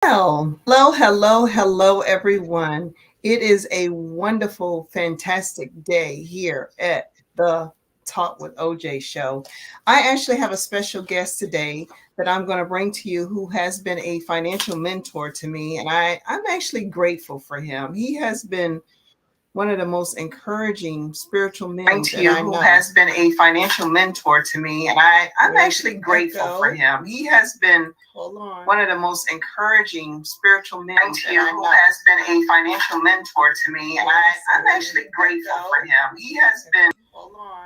Hello, everyone. It is a wonderful, fantastic day here at the Talk with Ojay show. I actually have a special guest today that I'm going to bring to you who has been a financial mentor to me, and I'm actually grateful for him. He has been one of the most encouraging spiritual men that I know. Who has been a financial mentor to me, and I'm actually grateful for him. He has been one of the most encouraging spiritual men that I know. Who has been a financial mentor to me, and I'm actually grateful for him. He has been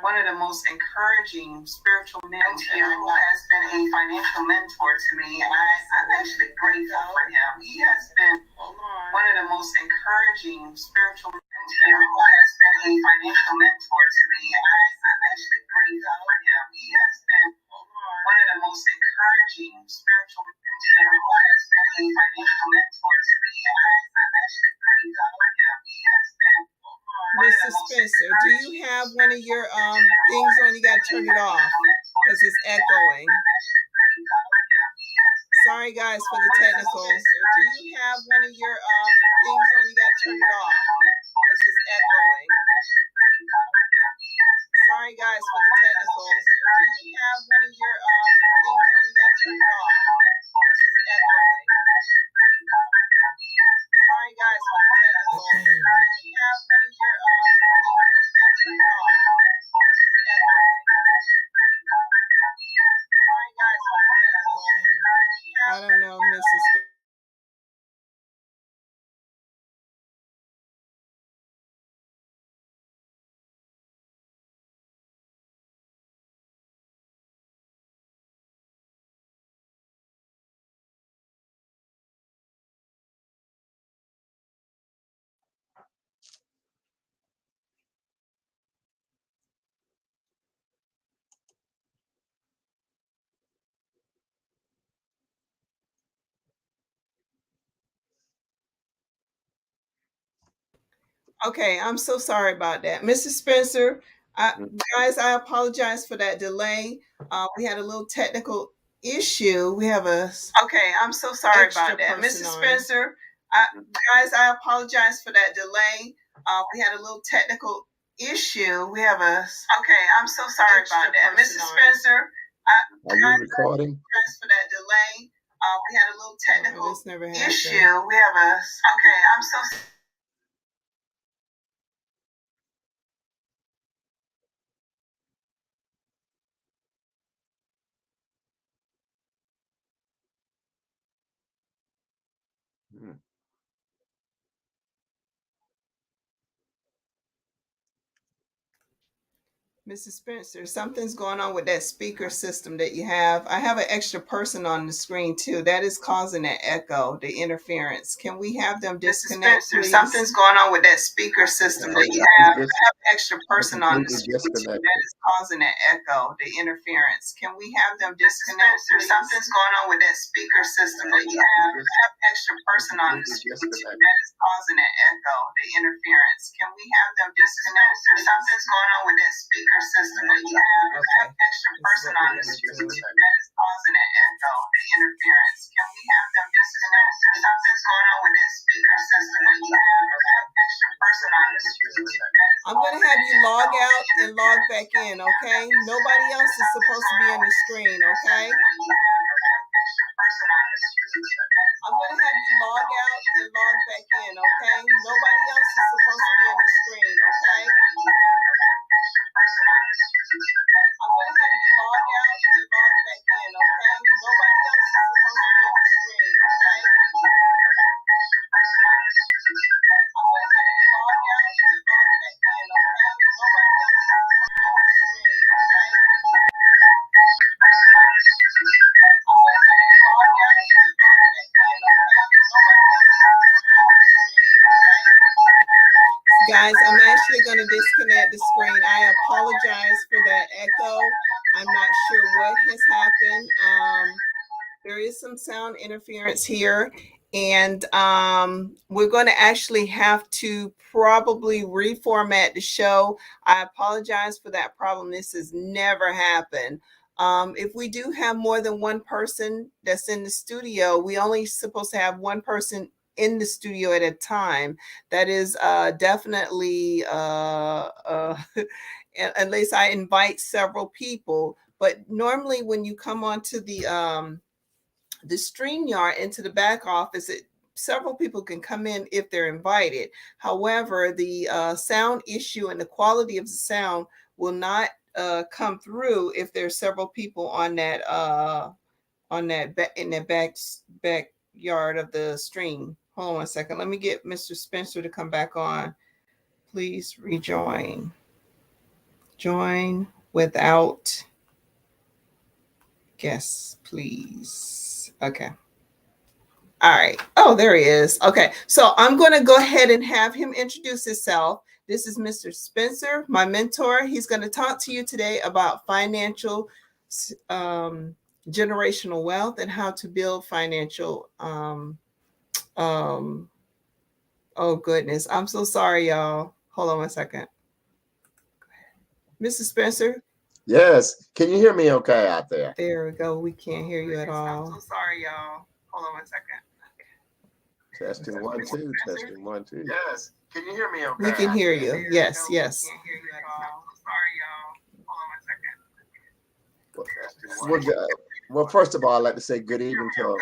one of the most encouraging spiritual men who has been a financial mentor to me, and I'm actually grateful for him. He has been one of the most encouraging spiritual men who has been a financial mentor to me, and I'm actually grateful for him. He has been one of the most encouraging spiritual men who has been a financial mentor to me, and I'm actually grateful for him. He has been Mr. Spencer, do you have one of your things on? You got to turn it off because it's echoing. Sorry, guys, for the technical. Do you have one of your things on? You got to turn it off because it's echoing. Sorry, guys, for the technical. Do you have one of your things on? You got to turn it off because it's echoing. Sorry, guys, for the technical. Do you have one of your things on? You got to turn it off because it's echoing. Sorry, guys, for the technical. I don't know, Mrs. Okay, I'm so sorry about that. Mrs. Spencer, guys, I apologize for that delay. We had a little technical issue. We have a Okay, I'm so sorry about that. Mrs. Spencer, guys, I apologize for that delay. We had a little technical issue. We have a Okay, I'm so sorry about that. Mrs. Spencer, Are you recording? apologize for that delay. We had a little technical issue. We have a Okay, I'm so Hmm. Mrs. Spencer, something's going on with that speaker system that you have. I have an extra person on the screen too. That is causing that echo, the interference. Can we have them disconnect, please? Something's going on with that speaker system that you have. I have an extra person on the screen too. That is causing that echo, the interference. Can we have them disconnect, please? Something's going on with that speaker system that you have. I have an extra person on the screen too. That is causing that echo, the interference. Can we have them disconnect? Something's going on with that speaker system that you have. Okay. Extra person on the screen that is causing an echo, the interference. Can we have them disconnect? Something's going on with that speaker system that you have. Extra person on the screen. I'm going to have you log out and log back in, okay? Nobody else is supposed to be on the screen, okay? I'm going to have you log out and log back in, okay? Nobody else is supposed to be on the screen, okay? I'm going to have you log out and log back in, okay? Nobody else is supposed to be on the screen, okay? I'm going to have you log out and log back in, okay? Nobody else is supposed to be on the screen, okay? I'm going to have you log out and log back in, okay? Nobody else is supposed to be on the screen, okay? Guys, I'm actually going to disconnect the screen. I apologize for that echo. I'm not sure what has happened. There is some sound interference here, and we're going to actually have to probably reformat the show. I apologize for that problem. This has never happened. If we do have more than one person that's in the studio, we only supposed to have one person in the studio at a time. That is definitely unless I invite several people. But normally, when you come onto the StreamYard into the back office, several people can come in if they're invited. However, the sound issue and the quality of the sound will not come through if there's several people on that in the backyard of the stream. Hold on one second. Let me get Mr. Spencer to come back on. Please rejoin. Join without guests, please. Okay. All right. Oh, there he is. Okay. So I'm going to go ahead and have him introduce himself. This is Mr. Spencer, my mentor. He's going to talk to you today about financial generational wealth and how to build financial. Um, oh, goodness. I'm so sorry, y'all. Hold on one second. Mr. Spencer? Yes. Can you hear me okay out there? There we go. We can't hear you at all. I'm so sorry, y'all. Hold on one second. Testing 1 2. Testing 1 2. Yes. Can you hear me okay? We can hear you. Yes, yes. Can't hear you at all. Sorry, y'all. Hold on Well, 1 second. well, first of all, I'd like to say good evening to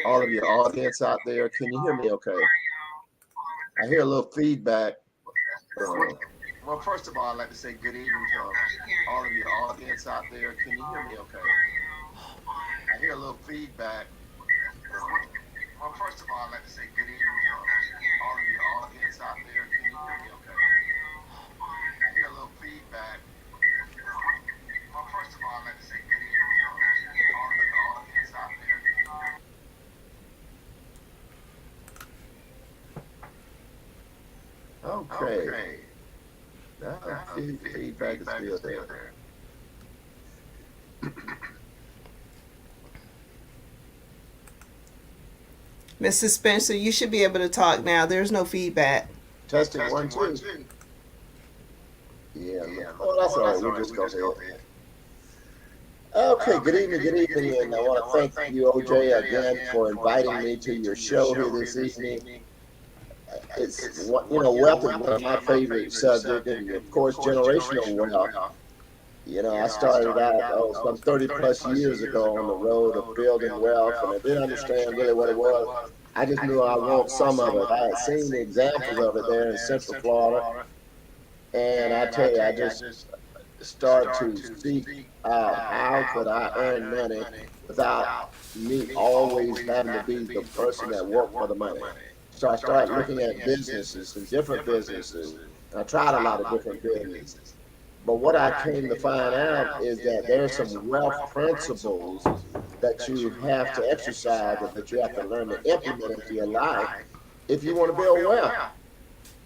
all of your audience out there. Can you hear me okay? I hear a little feedback. Well, first of all, I'd like to say good evening to all of your audience out there. Can you hear me okay? I hear a little feedback. Well, first of all, I'd like to say good evening to all of your audience out there. Can you hear me okay? I hear a little feedback. Well, first of all, I'd like to say good evening to all of your audience out there. Okay. Now, feedback is still there. Mrs. Spencer, you should be able to talk now. There's no feedback. Testing 1 2. Yeah. Oh, that's all right. We'll just go ahead. Okay, good evening, and I want to thank you, Ojay, again for inviting me to your show here this evening. It's wealth is one of my favorite subjects, and of course, generational wealth. I started out some 30 plus years ago on the road of building wealth, and I didn't understand really what it was. I just knew I want some of it. I had seen the examples of it there in Central Florida, and I tell you, I just started to seek out how could I earn money without me always having to be the person that worked for the money. So I started looking at businesses and different businesses. I tried a lot of different businesses. But what I came to find out is that there's some wealth principles that you have to exercise and that you have to learn to implement into your life if you want to build wealth.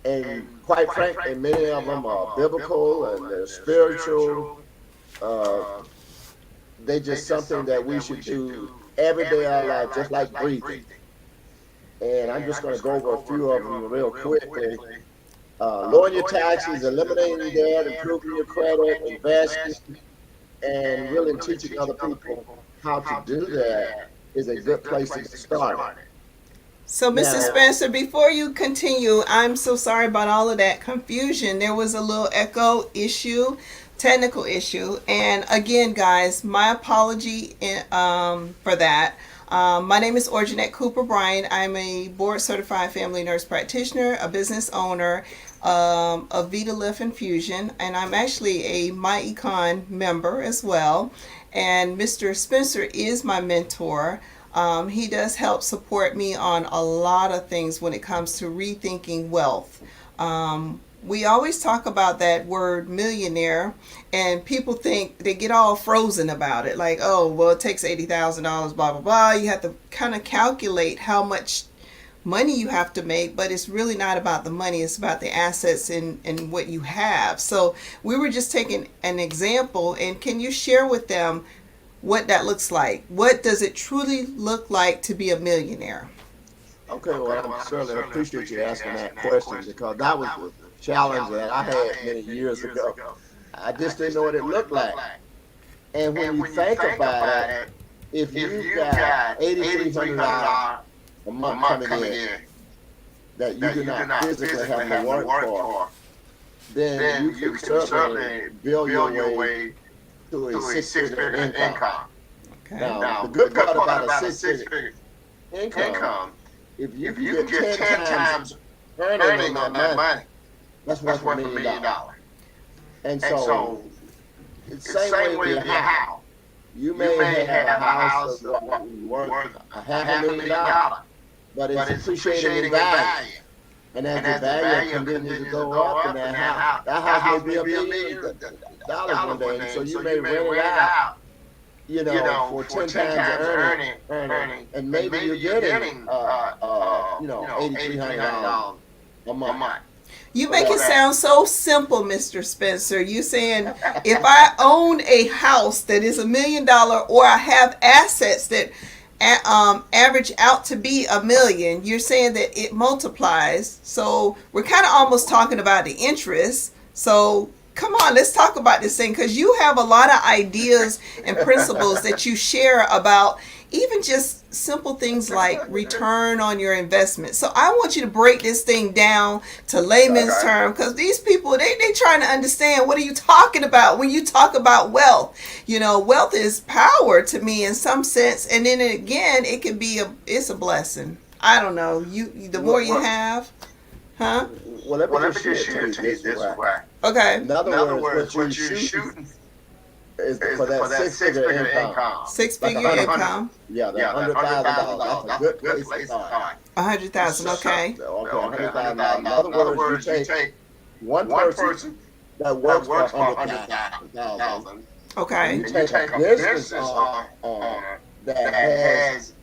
And quite frankly, many of them are biblical and they're spiritual. They're just something that we should do every day of our life, just like breathing. And I'm just going to go over a few of them real quickly. Lowering your taxes, eliminating debt, improving your credit, investing, and really teaching other people how to do that is a good place to get started. So, Mrs. Spencer, before you continue, I'm so sorry about all of that confusion. There was a little echo issue, technical issue. And again, guys, my apology for that. My name is Ojay Cooper Bryan. I'm a board certified family nurse practitioner, a business owner of Vita Lift Infusion, and I'm actually a My Econ member as well. And Mr. Spencer is my mentor. He does help support me on a lot of things when it comes to rethinking wealth. We always talk about that word millionaire, and people think they get all frozen about it. Like, oh, well, it takes $80,000, blah, blah, blah. You have to kind of calculate how much money you have to make, but it's really not about the money. It's about the assets and what you have. So we were just taking an example, and can you share with them what that looks like? What does it truly look like to be a millionaire? Okay, well, I certainly appreciate you asking that question because that was the challenge that I had many years ago. I just didn't know what it looked like. And when you think about it, if you've got $8,300 a month coming in that you do not physically have to work for, then you can certainly build your way to a six-figure income. Okay. Now, the good part about a six-figure income, if you can get 10 times earning on that money, that's worth $1 million. And so, it's the same way with your house. You may have a house that's worth $500,000, but it's appreciating in value. And as the value continues to go up in that house may be $1 million one day. And so you may rent it out, for 10 times earning, and maybe you're getting, $8,300 a month. You make it sound so simple, Mr. Spencer. You saying if I own a house that is $1 million, or I have assets that average out to be $1 million, you're saying that it multiplies. So we're kind of almost talking about the interest. So come on, let's talk about this thing, because you have a lot of ideas and principles that you share about even just simple things like return on your investment. So I want you to break this thing down to layman's term, because these people, they trying to understand, what are you talking about when you talk about wealth? Wealth is power to me in some sense, and then again, it can be it's a blessing. I don't know. The more you have, huh? Well, let me just share it to you this way. Okay. In other words, what you're shooting is for that six-figure income. Six-figure income. Yeah, that $100,000. That's a good place to start. 100,000. Okay. Okay, $100,000. In other words, you take one person that works for $100,000. Okay. You take a business owner that has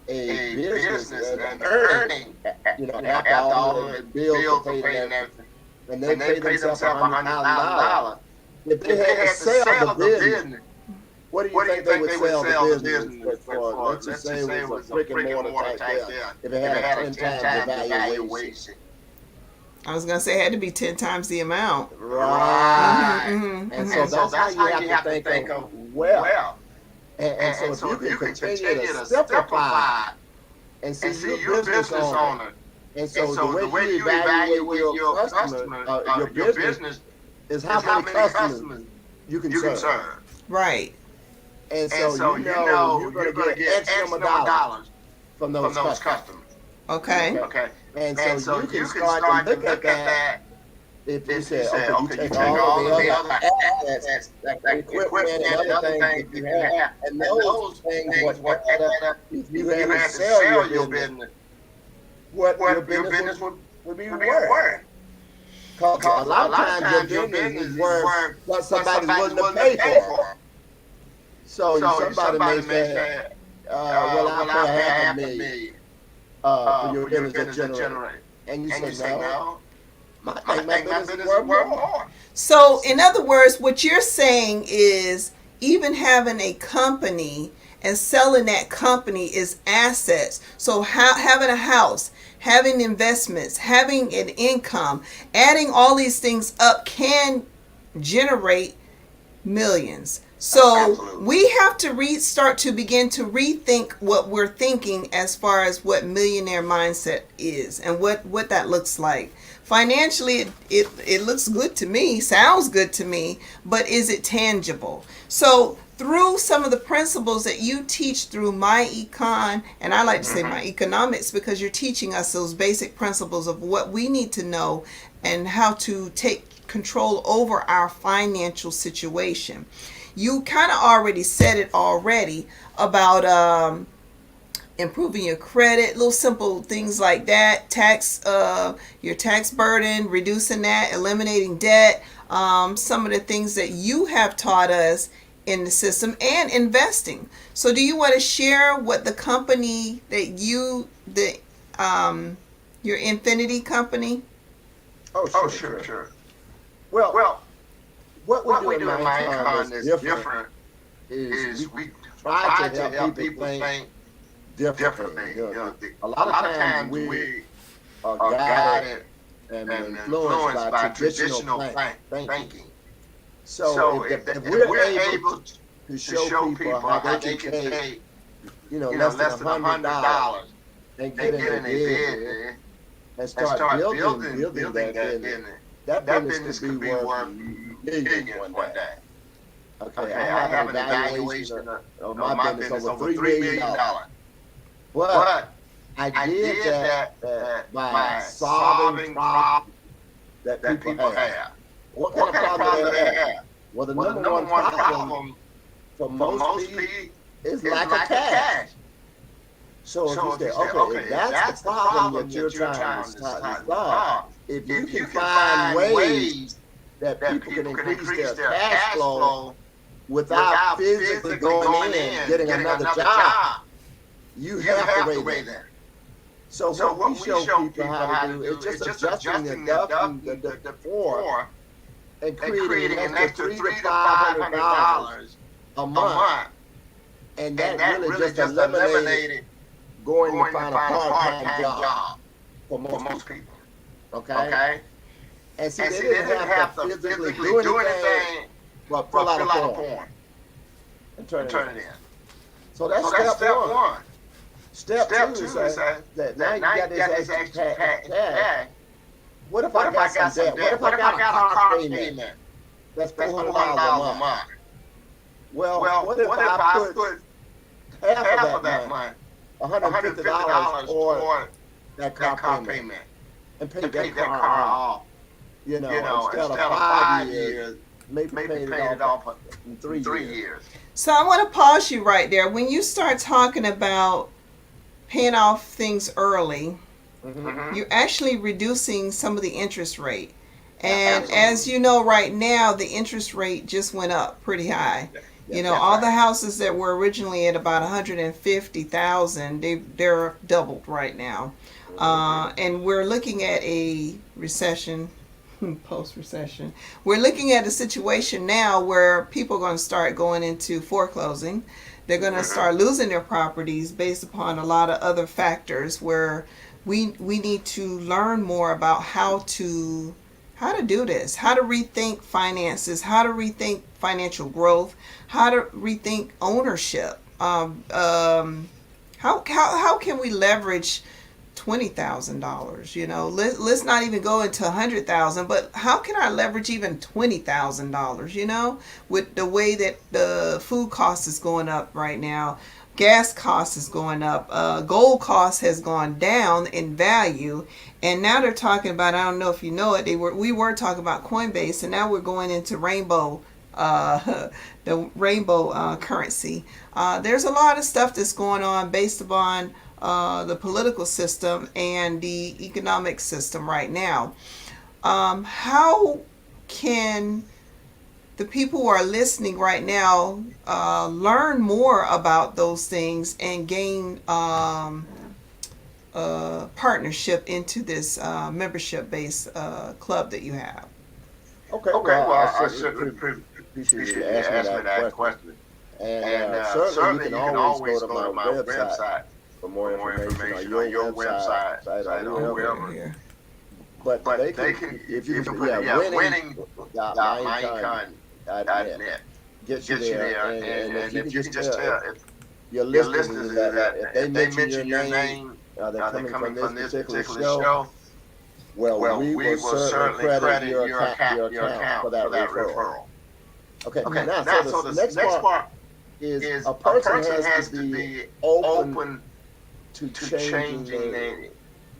a business and earning, after all the bills are paid and everything, and they pay themselves $100,000. If they had to sell the business, what do you think they would sell the business for? Let's just say it was a brick and mortar type deal. If it had a 10 times the valuation. I was going to say it had to be 10 times the amount. Right. And so that's how you have to think of wealth. And so if you can continue to simplify and see your business owner, and so the way you evaluate your customer, your business, is how many customers you can serve. Right. And so you're going to get X number of dollars from those customers. Okay. And so you can start to look at that. If you say, okay, you take all the other assets, like equipment and other things that you have, and those things what if you had to sell your business, what your business would be worth. Because a lot of times your business is worth what somebody's willing to pay for. So somebody may say, well, I'll pay $500,000 for your business to generate. And you say, no, my business is worth more. So, in other words, what you're saying is even having a company and selling that company is assets. So having a house, having investments, having an income, adding all these things up can generate millions. So absolutely, we have to start to begin to rethink what we're thinking as far as what millionaire mindset is and what that looks like. Financially, it looks good to me, sounds good to me, but is it tangible? So through some of the principles that you teach through my econ, and I like to say my economics, because you're teaching us those basic principles of what we need to know and how to take control over our financial situation. You kind of already said it already about improving your credit, little simple things like that, your tax burden, reducing that, eliminating debt, some of the things that you have taught us in the system, and investing. So do you want to share what the company that your Infinity company? Oh, sure. Well, what we do in my econ is different. Is we try to help people think differently. A lot of times we are guided and influenced by traditional thinking. So if we're able to show people how they can take, less than $100 and get in a business and start building that business. That business could be worth millions one day. Okay, I have an evaluation of my business over $3 million. But I did that by solving problems that people have. What kind of problem do they have? Well, the number one problem for most people is lack of cash. So if you say, okay, if that's the problem that you're trying to solve, if you can find ways that people can increase their cash flow without physically going in and getting another job, you have to raise that. So what we show people how to do is just adjusting the floor and creating an extra $300 to $500 a month. And that really just eliminated going to find a part-time job for most people. Okay? And see, they didn't have to physically do anything but fill out a form and turn it in. So that's step one. Step two is that now you got this extra cash. What if I got some debt? What if I got a car payment that's $400 a month? Well, what if I put half of that month, $150 for that car payment, and pay that car off? Instead of 5 years, maybe pay it off in 3 years. So I want to pause you right there. When you start talking about paying off things early, you're actually reducing some of the interest rate. And as you know, right now, the interest rate just went up pretty high. All the houses that were originally at about 150,000, they're doubled right now. And we're looking at a recession, post-recession. We're looking at a situation now where people are going to start going into foreclosing. They're going to start losing their properties based upon a lot of other factors where we need to learn more about how to do this, how to rethink finances, how to rethink financial growth, how to rethink ownership. How can we leverage $20,000? Let's not even go into $100,000, but how can I leverage even $20,000? With the way that the food cost is going up right now, gas cost is going up, gold cost has gone down in value, and now they're talking about, I don't know if you know it, we were talking about Coinbase, and now we're going into rainbow, the rainbow currency. There's a lot of stuff that's going on based upon the political system and the economic system right now. How can the people who are listening right now learn more about those things and gain partnership into this membership-based club that you have? Okay, well, I certainly appreciate you asking me that question. And certainly you can always go to my website for more information on your website or wherever. But they can, if you put winning.mindcon.net, get you there. And if you just tell your listeners that if they mention your name, they're coming from this particular show, well, we will certainly credit your account for that referral. Okay, now so the next part is a person has to be open to changing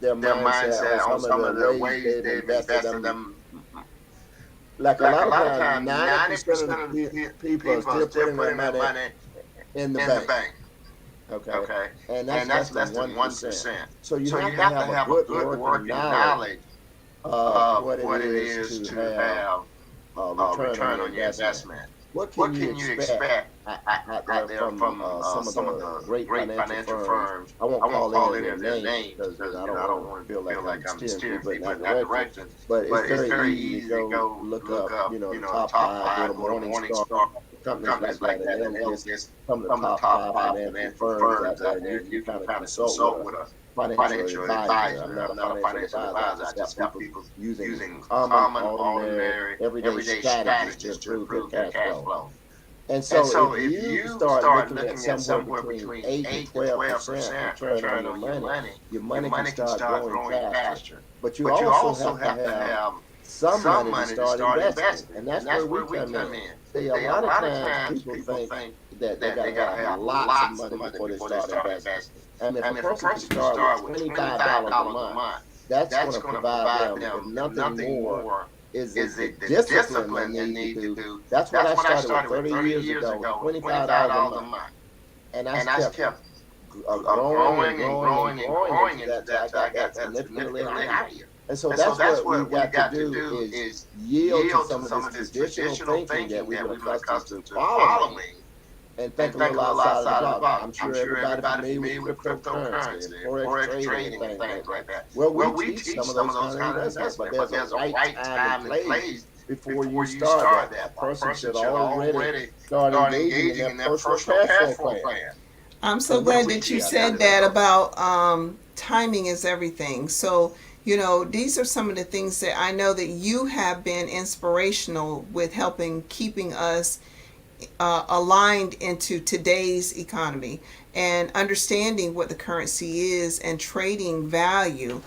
their mindset on some of the ways they've invested in them. Like a lot of times, 90% of the people are still putting their money in the bank. Okay? And that's less than 1%. So you have to have a good working knowledge of what it is to have a return on your investment. What can you expect out there from some of the great financial firms? I won't call any of their names because I don't want to feel like I'm steering people in that direction. But it's very easy to go look up, top 5, Morningstar, companies like that. And they'll get some of the top 5 financial firms out there. And you kind of consult with a financial advisor. I'm not a financial advisor. I just help people using common, ordinary, everyday strategies to improve their cash flow. And And so so if if you you start start looking at looking at somewhere somewhere between between 8 and 8 to 12% 12% return on return on your your money can money can start start growing growing faster. faster. But you But you also also have to have to have have some some money to money to start start investing. investing. And And that's where that's we where we come come in. in. See, a See, a lot of lot of times times people people think think that they that got they to got to have have lots of lots of money money before they before they start start investing. investing. I mean, if I a mean, if a person can person can start with start with $25 a $25 a month, month, that's going that's to going to provide provide them, if them, if nothing nothing more, more, is is the the discipline they discipline they need to need to do. do. That's what I That's what I started with started with 30 30 years years ago with ago with $25 a $25 a month. month. And I And I kept kept growing and growing and growing and growing and growing growing into into that till I that till I got got that that significantly significantly higher. higher. And so And so that's that's what we what we got to got to do do is is yield to yield to some of some this of this traditional traditional thinking that thinking we've that been we've been accustomed accustomed to to following following and think and a think little a little outside of the outside of the box. box. I'm I'm sure sure everybody everybody familiar with familiar with cryptocurrency and cryptocurrency and forex forex trading and trading and things things like that. like that. Well, we Well, we teach some teach of some those of kind those of kind of investments, but investment, there's but a there's a right right time and time and place place before you before you start start that. A that. A person person should should already already start start engaging in engaging their in their personal personal cash cash flow flow plan. plan. I'm so And we glad We that teach you you how teach you to how said do to do that that. that. about timing is everything. So, these are some of the things that I know that you have been inspirational with helping keeping us aligned into today's economy and understanding what the currency is and trading value.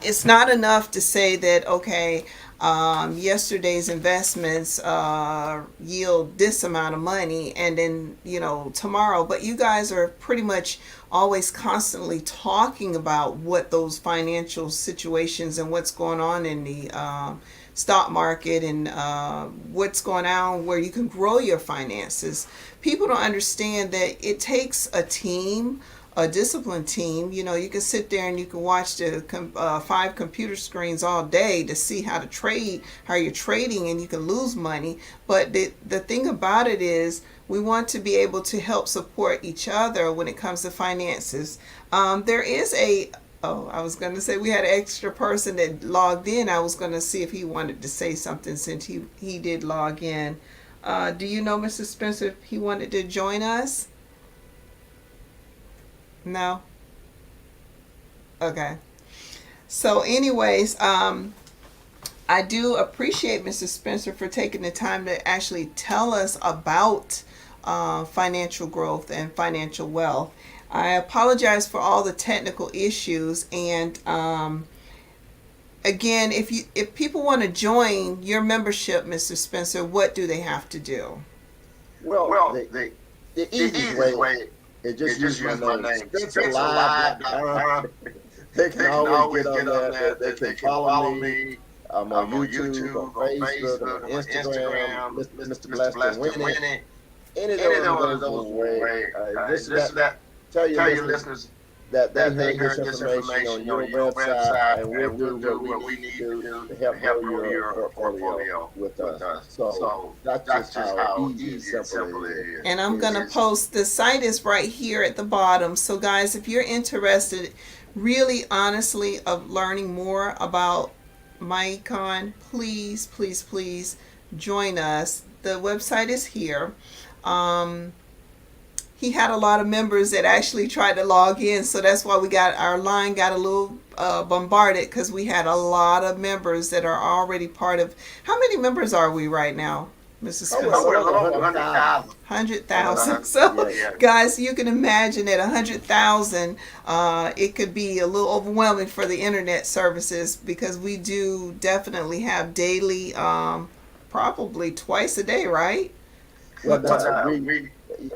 It's not enough to say that, okay, yesterday's investments yield this amount of money and then, tomorrow. But you guys are pretty much always constantly talking about what those financial situations and what's going on in the stock market and what's going on where you can grow your finances. People don't understand that it takes a team, a disciplined team. You can sit there and you can watch the 5 computer screens all day to see how to trade, how you're trading, and you can lose money. But the thing about it is, we want to be able to help support each other when it comes to finances. There is a Oh, I was going to say we had an extra person that logged in. I was going to see if he wanted to say something since he did log in. Do you know, Mr. Spencer, if he wanted to join us? No? Okay. So, anyways, I do appreciate Mr. Spencer for taking the time to actually tell us about financial growth and financial wealth. I apologize for all the technical issues, and again, if people want to join your membership, Mr. Spencer, what do they have to do? Well, Well, the the easiest easiest way way is is just just use my use my name, name, spencerlive.com. SpencerLive.com. They can They can always always get on get on there. there. They can They can follow follow me. me. I'm on I'm on YouTube, on YouTube, on Facebook, I'm Facebook, on I'm on Instagram, Instagram, Mr. Mr. Blessed and Blessed and Winning. Winning. Any of Any of those those will will work. work. Just Just that, that tell your tell your listeners listeners that they that they heard this heard this information on information on your your website, website, and we'll and do we'll what do we what we need to need to do do to to help grow help grow your your portfolio portfolio with with us. us. So So that's just that's just how how easy and easy and simple it simple it is. is. And I'm going to post the site is right here at the bottom. So, guys, if you're interested, really honestly, of learning more about MyEcon, please, please, please join us. The website is here. Um, he had a lot of members that actually tried to log in, so that's why our line got a little bombarded because we had a lot of members that are already part of. How many members are we right now, Mrs. Oh, Spencer? we're a Oh, we're a little over little over 100,000. 100,000. 100,000. So, Yes. Yeah. guys, you can imagine at 100,000, it could be a little overwhelming for the internet services because we do definitely have daily, probably twice a day, right? Well, What Well, we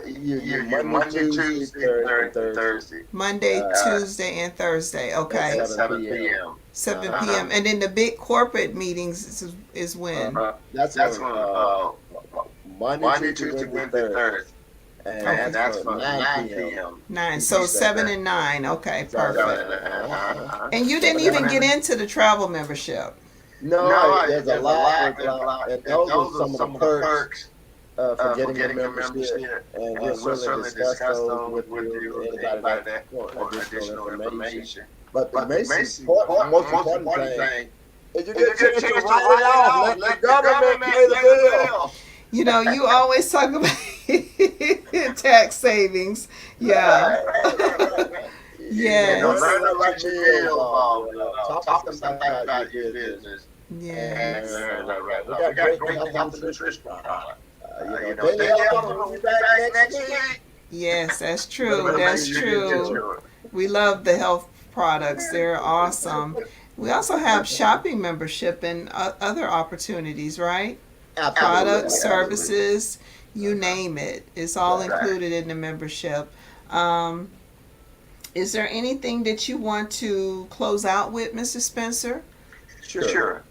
you you Monday, Monday, Tuesday, Tuesday, and Thursday Thursday Monday, uh, Tuesday, and Thursday. at Okay, at 7 7 p.m. p.m. 7 Uh-huh. p.m. And then the big corporate meetings is when? That's That's on on Monday, Monday, Tuesday, Tuesday, Wednesday, Wednesday, Thursday, Thursday. and Okay, And that's that's for for 9 9 p.m. p.m. 9. Eastern So Standard 7 Time. and 9. Okay, Seven, perfect. And you didn't 7 even and get 9. into the travel membership. No, No, there's a there's a lot, lot, and and those are those are some of the some of the perks perks for for getting the getting the membership, membership. and we'll And we'll certainly certainly discuss discuss those those with with you, you, anybody anybody that that wants wants additional additional information. information. But the But the most most important important thing thing is you is get you a get a chance to chance to write it write it off. off. Let the Let the government government pay the pay the bill. bill. You always talk about tax savings. Yeah. Right. Yes. Learn to Learn to write write your your bills bills off. off. Talk to Talk to somebody somebody about your about your business business. and Yes. learn how to write it off. We We got got great great health and health and nutritional nutritional products. products. Daily Alpha will be back next week. Yes, that's true. But make That's sure you get true. to it. We love the health products. They're awesome. We also have shopping membership and other opportunities, right? Absolutely, Products, absolutely. services, you name it. It's all Right. included in the membership. Um, is there anything that you want to close out with, Mr. Spencer? Sure. Sure.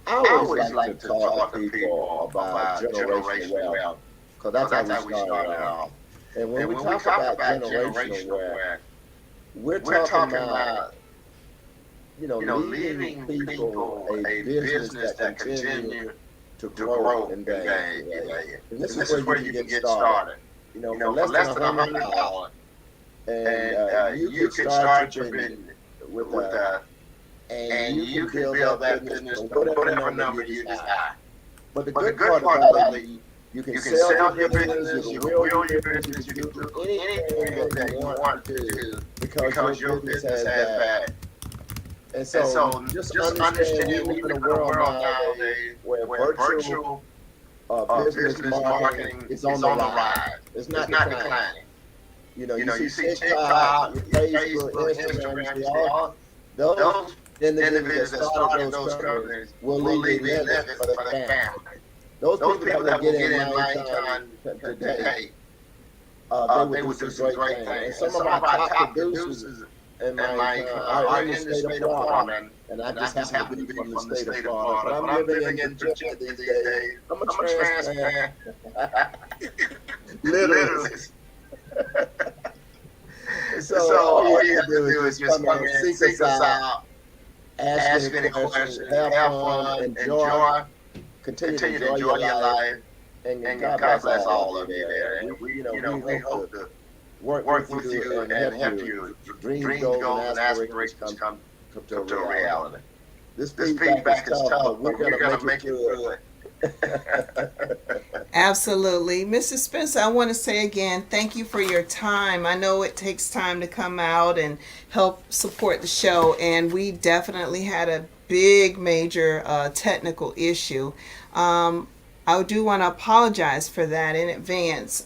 I I always always like to like to talk to talk to people people about about generational generational wealth wealth because because that's how that's we how we started started off. off. And when And we when we talk talk about about generational generational wealth, wealth, we're we're talking talking about, about leaving leaving people people a a business business that that continue continue to to grow grow and and gain. gain. And this And is this where is you where can you can get get started. started. For For less than less a than a hundred hundred dollars, dollars, and and you you can can start your start your business business with with that, that, and and you can you can build build that that business business to to whatever whatever number number you you desire. desire. But the But the good good part part about it, about it, you can you can sell your sell your business, you business, can you can will your will your business, you business, can you do can do anything anything that you that you want want to to do do because your because your business business has has value. value. And And so so just just understand we understand live we in a live in a world world nowadays nowadays where where virtual virtual business business marketing marketing is on is the on the rise. rise. It's It's not not declining. declining. You see You see TikTok, TikTok, your your Facebook, Facebook, Instagram, you see Instagram, you see all all those those individuals that individuals that started started those those companies companies will will leave a leave a legacy legacy for their for their family. family. Those Those people that people will that get will in get in line line time time today, today, they will they do would do some some great great things. And things. And some of some our of our top top producers producers in in my my econ are are in the in the state of state of Florida. Florida, And I and I just just happen to happen be to be from the from the state of state of Florida. But Florida. I'm But I'm living in living in Virginia Virginia these these days. days. I'm a I'm a transplant, transplant, literally. literally. So So all you all have you to have to do is do is just just come come in, in, seek us seek us out, out, ask any ask any questions, questions, have have fun, fun, enjoy, enjoy, continue to continue to enjoy your enjoy your life, life, and and God God bless bless all of all you of you there. there. And And we we hope to hope to work with work with you you and and help help your you dreams, dreams, goals, and goals, and aspirations aspirations come to a come to a reality. reality. This This feedback is feedback is tough, but tough, we're but going we're to gonna make it make it through through it. it. Absolutely. Mrs. Spencer, I want to say again, thank you for your time. I know it takes time to come out and help support the show, and we definitely had a big, major technical issue. Um, I do want to apologize for that in advance.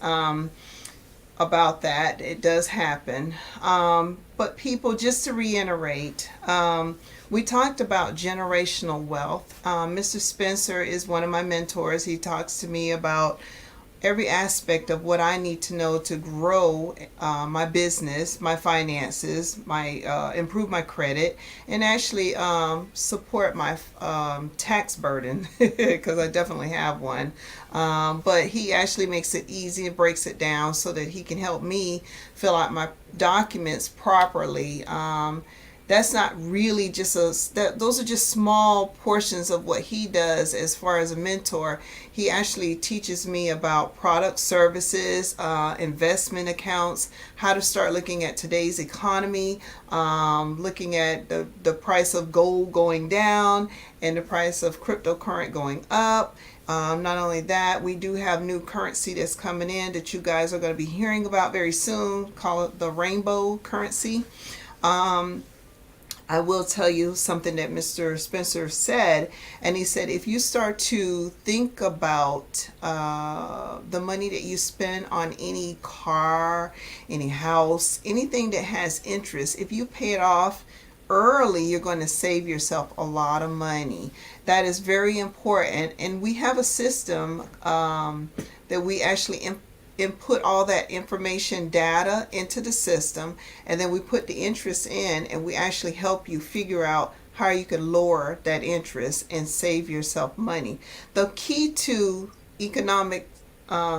About that. It does happen. But people, just to reiterate, we talked about generational wealth. Mr. Spencer is one of my mentors. He talks to me about every aspect of what I need to know to grow my business, my finances, my improve my credit, and actually support my tax burden because I definitely have one. But he actually makes it easy and breaks it down so that he can help me fill out my documents properly. That's not really just those are just small portions of what he does as far as a mentor. He actually teaches me about product services, investment accounts, how to start looking at today's economy, looking at the price of gold going down and the price of cryptocurrency going up. Not only that, we do have new currency that's coming in that you guys are going to be hearing about very soon. Call it the rainbow currency. Um, I will tell you something that Mr. Spencer said, and he said if you start to think about the money that you spend on any car, any house, anything that has interest, if you pay it off early, you're going to save yourself a lot of money. That is very important, and we have a system that we actually input all that information data into the system, and then we put the interest in, and we actually help you figure out how you can lower that interest and save yourself money. The key to economic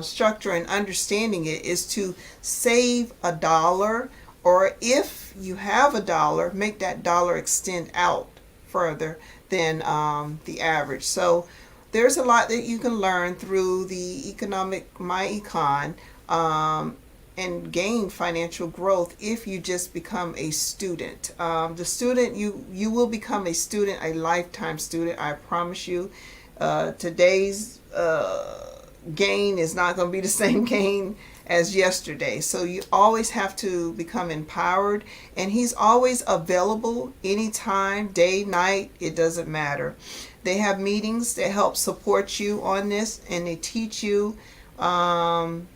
structure and understanding it is to save a dollar, or if you have a dollar, make that dollar extend out further than the average. So there's a lot that you can learn through the economic my econ, and gain financial growth if you just become a student. The student, you will become a student, a lifetime student, I promise you. Today's gain is not going to be the same gain as yesterday. So you always have to become empowered, and he's always available anytime, day, night, it doesn't matter. They have meetings that help support you on this, and they teach you Um,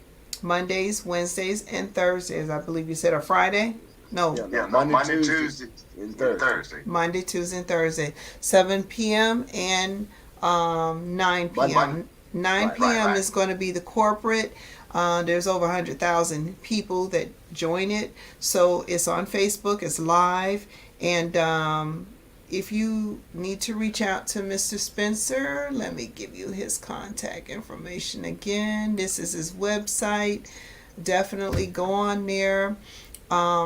Mondays, Wednesdays, and Thursdays. I believe you said, or Friday? No. Yeah, Yeah, no, no, Monday, Monday, Tuesday, Tuesday, and and Thursday. Thursday. Monday, Tuesday, and Thursday. 7 p.m. and 9 Monday. p.m. 9 Right. p.m. Right. is going to be the corporate. There's over 100,000 people that join it. So it's on Facebook, it's live. And if you need to reach out to Mr. Spencer, let me give you his contact information again. This is his website. Definitely go on there.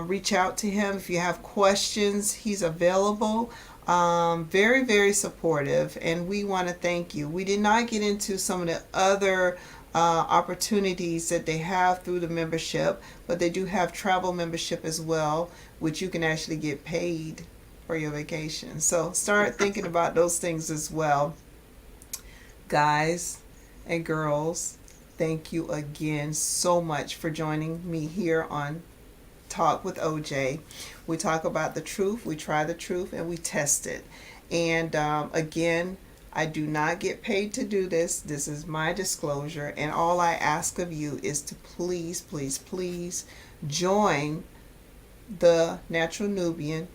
Reach out to him if you have questions. He's available. Very, very supportive, and we want to thank you. We did not get into some of the other opportunities that they have through the membership, but they do have travel membership as well, which you can actually get paid for your vacation. So start thinking about those things as well. Guys and girls, thank you again so much for joining me here on Talk with OJ. We talk about the truth, we try the truth, and we test it. And again, I do not get paid to do this. This is my disclosure. And all I ask of you is to please, please, please join the Natural Nubian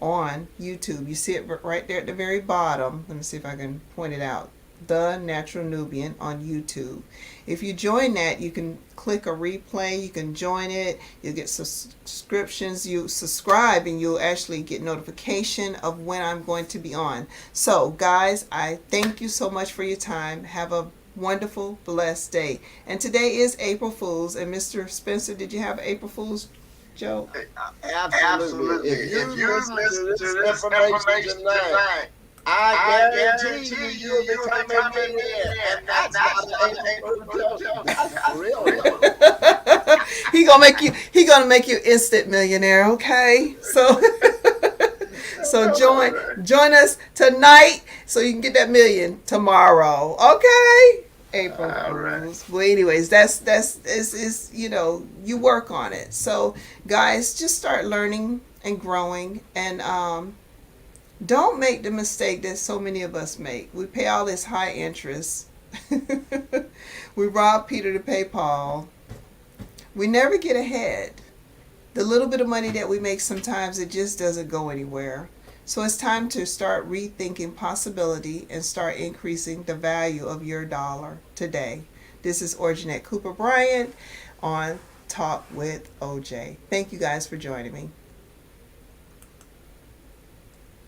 on YouTube. You see it right there at the very bottom. Let me see if I can point it out. The Natural Nubian on YouTube. If you join that, you can click a replay. You can join it. You'll get subscriptions. You subscribe and you'll actually get notification of when I'm going to be on. So, guys, I thank you so much for your time. Have a wonderful, blessed day. And today is April Fool's. And Mr. Spencer, did you have an April Fool's joke? Absolutely. If If you you listen listen to to this this information information tonight, tonight, I I guarantee guarantee you'll you'll become a become a millionaire. millionaire. And And that's that's not not an an April April Fool's Fool's joke. joke. That's That's real. real. He gonna make you instant millionaire, okay? So join us tonight so you can get that million tomorrow, okay? April All right. Fools. Well, anyways, that's is you work on it. So guys, just start learning and growing, and don't make the mistake that so many of us make. We pay all this high interest. We rob Peter to pay Paul. We never get ahead. The little bit of money that we make, sometimes it just doesn't go anywhere. So it's time to start rethinking possibility and start increasing the value of your dollar today. This is Orjanette Cooper Bryant on Talk with OJ. Thank you guys for joining me.